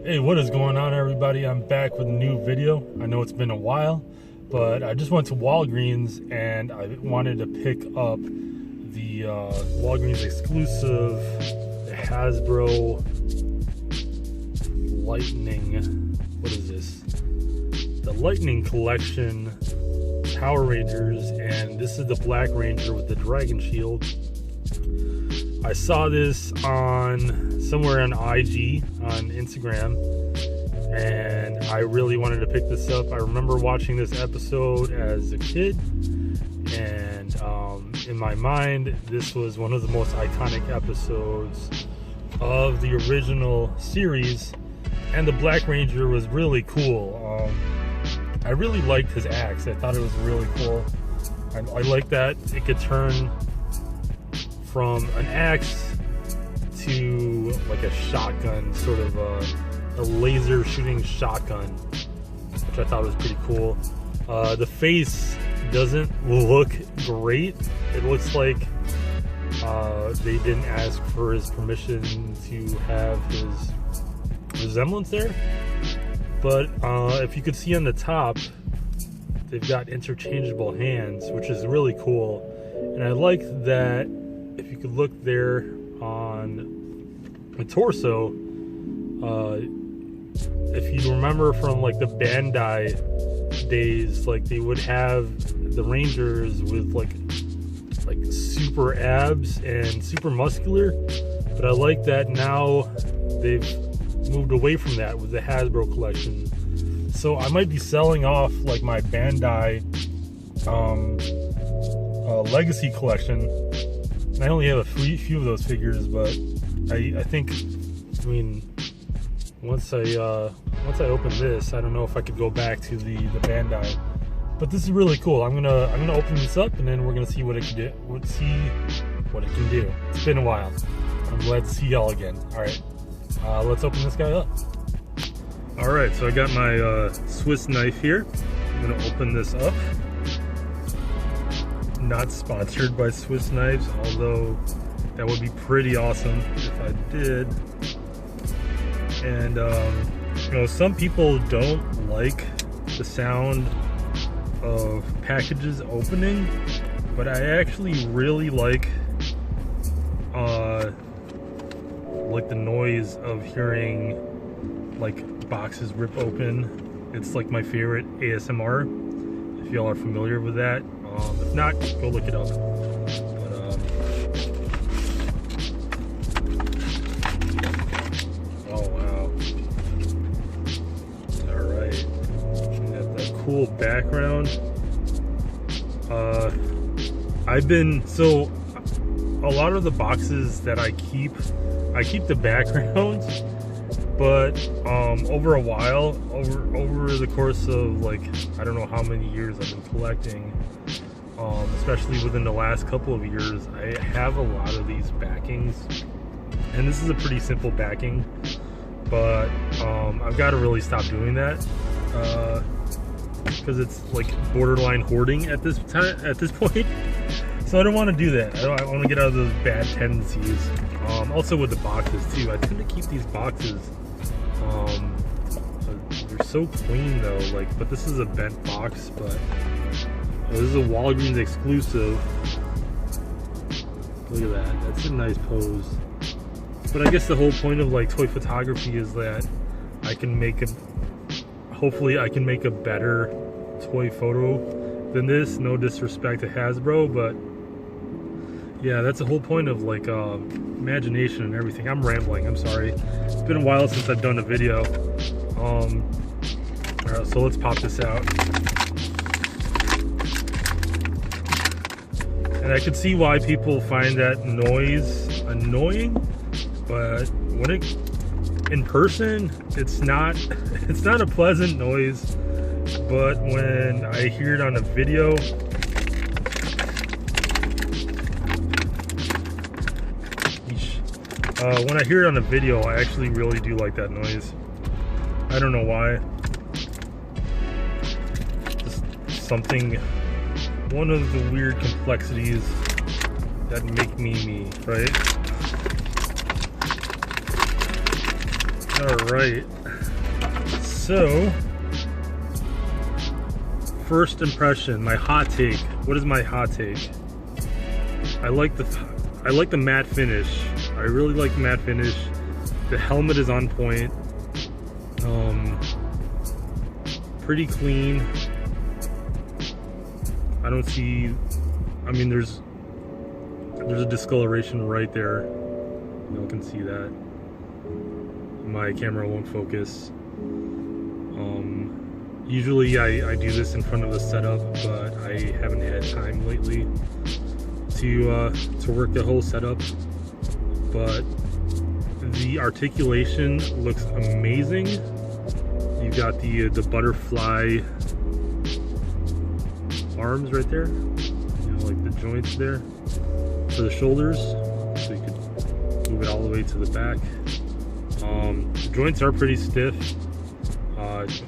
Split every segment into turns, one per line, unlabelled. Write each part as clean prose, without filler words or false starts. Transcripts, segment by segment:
Hey, what is going on, everybody? I'm back with a new video. I know it's been a while, but I just went to Walgreens and I wanted to pick up the Walgreens exclusive Hasbro Lightning. What is this? The Lightning Collection Power Rangers, and this is the Black Ranger with the Dragon Shield. I saw this on somewhere on IG, on Instagram, and I really wanted to pick this up. I remember watching this episode as a kid, and in my mind, this was one of the most iconic episodes of the original series, and the Black Ranger was really cool. I really liked his axe. I thought it was really cool. I like that it could turn from an axe to like a shotgun, sort of a laser shooting shotgun, which I thought was pretty cool. The face doesn't look great. It looks like they didn't ask for his permission to have his resemblance there. But if you could see on the top, they've got interchangeable hands, which is really cool. And I like that if you could look there on the torso, if you remember from like the Bandai days, like they would have the Rangers with like super abs and super muscular, but I like that now they've moved away from that with the Hasbro collection. So I might be selling off like my Bandai Legacy collection. And I only have a few of those figures, but I think, I mean, once I open this, I don't know if I could go back to the Bandai. But this is really cool. I'm gonna open this up, and then we're gonna see what it can do. It's been a while. I'm glad to see y'all again. All right, let's open this guy up. All right, so I got my Swiss knife here. I'm gonna open this up. Not sponsored by Swiss Knives, although that would be pretty awesome if I did. And you know, some people don't like the sound of packages opening, but I actually really like the noise of hearing like boxes rip open. It's like my favorite ASMR, if y'all are familiar with that. If not, go look it up. But, oh wow! All right, got that cool background. So a lot of the boxes that I keep the background, but over a while, over the course of like I don't know how many years I've been collecting. Especially within the last couple of years, I have a lot of these backings, and this is a pretty simple backing, but I've got to really stop doing that because it's like borderline hoarding at this point. So I don't want to do that. I want to get out of those bad tendencies. Also with the boxes too, I tend to keep these boxes. They're so clean though, but this is a bent box, but. This is a Walgreens exclusive. Look at that. That's a nice pose. But I guess the whole point of like toy photography is that hopefully I can make a better toy photo than this. No disrespect to Hasbro, but yeah, that's the whole point of like imagination and everything. I'm rambling. I'm sorry. It's been a while since I've done a video. All right, so let's pop this out. And I could see why people find that noise annoying, but when in person, it's not a pleasant noise. But when I hear it on a video, when I hear it on a video, I actually really do like that noise. I don't know why. Just something. One of the weird complexities that make me me, right? Alright, so first impression, my hot take. What is my hot take? I like the matte finish. I really like the matte finish. The helmet is on point. Pretty clean. I don't see, I mean, there's a discoloration right there. You all can see that. My camera won't focus. Usually I do this in front of the setup, but I haven't had time lately to work the whole setup. But the articulation looks amazing. You got the butterfly arms right there, you know, like the joints there for the shoulders, so you could move it all the way to the back. The joints are pretty stiff.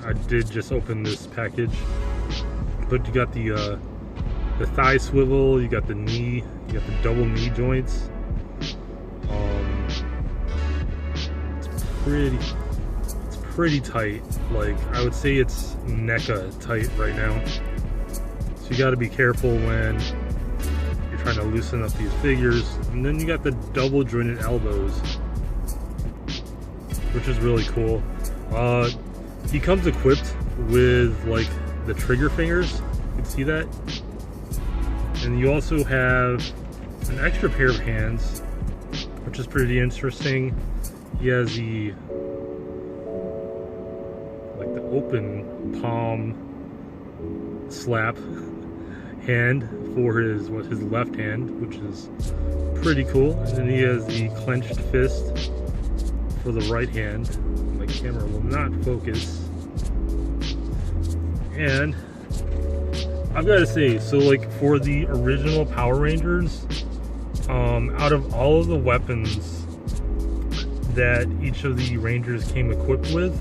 I did just open this package, but you got the thigh swivel, you got the knee, you got the double knee joints. It's pretty tight. Like, I would say it's NECA tight right now. So you got to be careful when you're trying to loosen up these figures. And then you got the double jointed elbows, which is really cool. He comes equipped with like the trigger fingers. You can see that. And you also have an extra pair of hands, which is pretty interesting. He has the open palm slap hand for his left hand, which is pretty cool. And then he has the clenched fist for the right hand. My camera will not focus. And I've got to say, so like for the original Power Rangers, out of all of the weapons that each of the Rangers came equipped with,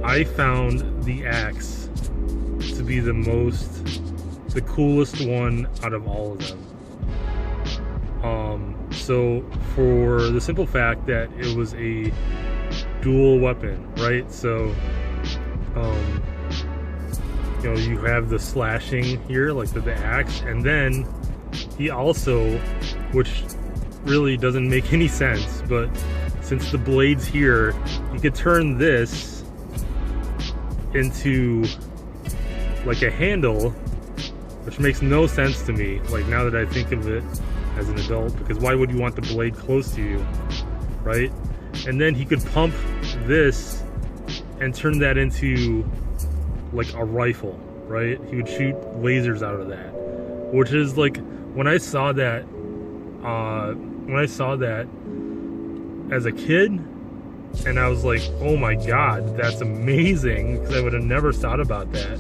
I found the axe to be the coolest one out of all of them. So for the simple fact that it was a dual weapon, right? So, you know, you have the slashing here, like the axe, and then he also, which really doesn't make any sense, but since the blade's here, you could turn this into like a handle, which makes no sense to me, like now that I think of it as an adult, because why would you want the blade close to you, right? And then he could pump this and turn that into like a rifle, right? He would shoot lasers out of that, which is like, when I saw that as a kid, and I was like, oh my god, that's amazing, because I would have never thought about that.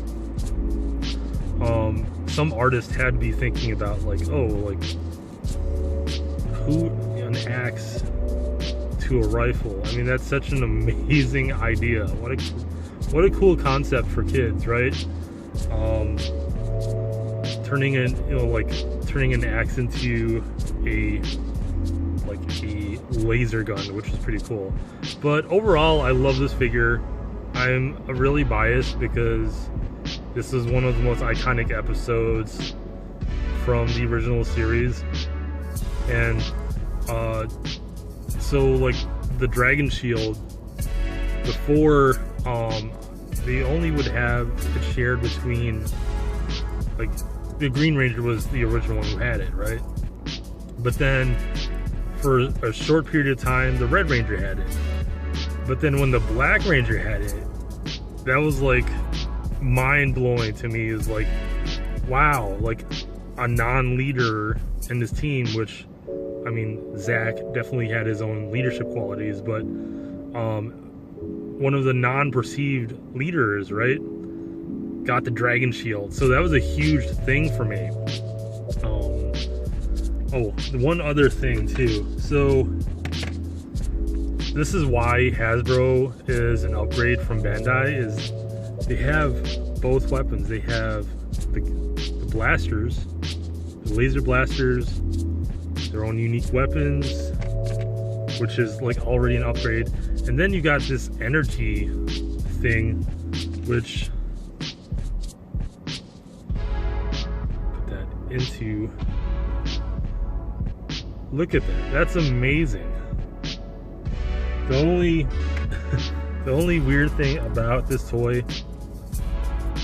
Some artist had to be thinking about like, oh, like, who, an axe to a rifle. I mean, that's such an amazing idea. What a cool concept for kids, right? Turning an axe into a laser gun, which is pretty cool. But overall, I love this figure. I'm really biased because this is one of the most iconic episodes from the original series. And so like the Dragon Shield, before they only would have it shared between, like, the Green Ranger was the original one who had it, right? But then for a short period of time, the Red Ranger had it. But then when the Black Ranger had it, that was like mind-blowing to me. Is like, wow, like a non-leader in this team, which, I mean, Zach definitely had his own leadership qualities, but one of the non-perceived leaders, right, got the Dragon Shield. So that was a huge thing for me. Oh, one other thing too. So this is why Hasbro is an upgrade from Bandai, is they have both weapons. They have the blasters, the laser blasters, their own unique weapons. which is like already an upgrade. And then you got this energy thing, which put that into, look at that, that's amazing. The only weird thing about this toy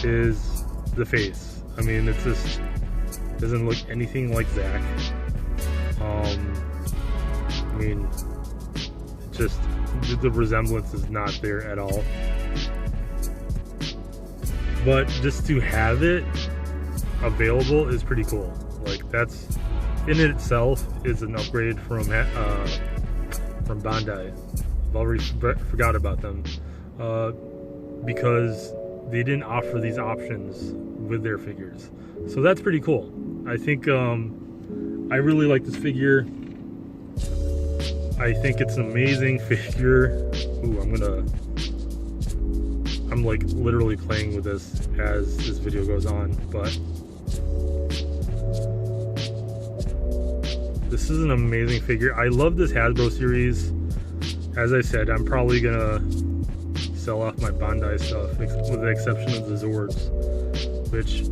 is the face. I mean, it just doesn't look anything like Zach. I mean, it just, the resemblance is not there at all. But just to have it available is pretty cool. Like, that's in it itself is an upgrade from Bandai. I've already forgot about them because they didn't offer these options with their figures. So that's pretty cool. I think I really like this figure. I think it's an amazing figure. Ooh, I'm like literally playing with this as this video goes on, but this is an amazing figure. I love this Hasbro series. As I said, I'm probably gonna sell off my Bandai stuff with the exception of the Zords, which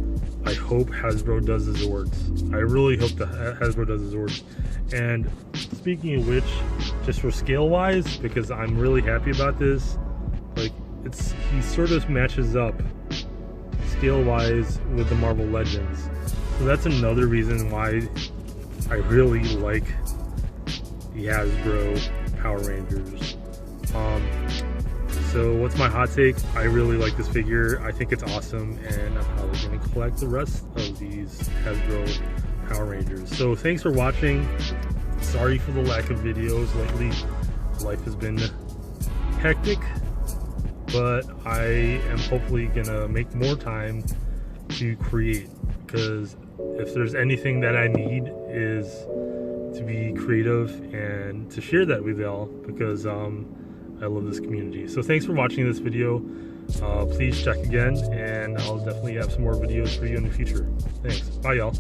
I hope Hasbro does the Zords. I really hope that Hasbro does the Zords. And speaking of which, just for scale wise, because I'm really happy about this, like he sort of matches up scale wise with the Marvel Legends. So that's another reason why I really like the Hasbro Power Rangers. So what's my hot take? I really like this figure. I think it's awesome, and I'm probably going to collect the rest of these Hasbro Power Rangers. So thanks for watching. Sorry for the lack of videos lately. Life has been hectic, but I am hopefully going to make more time to create, because if there's anything that I need is to be creative and to share that with y'all, because I love this community. So thanks for watching this video. Please check again, and I'll definitely have some more videos for you in the future. Thanks. Bye, y'all.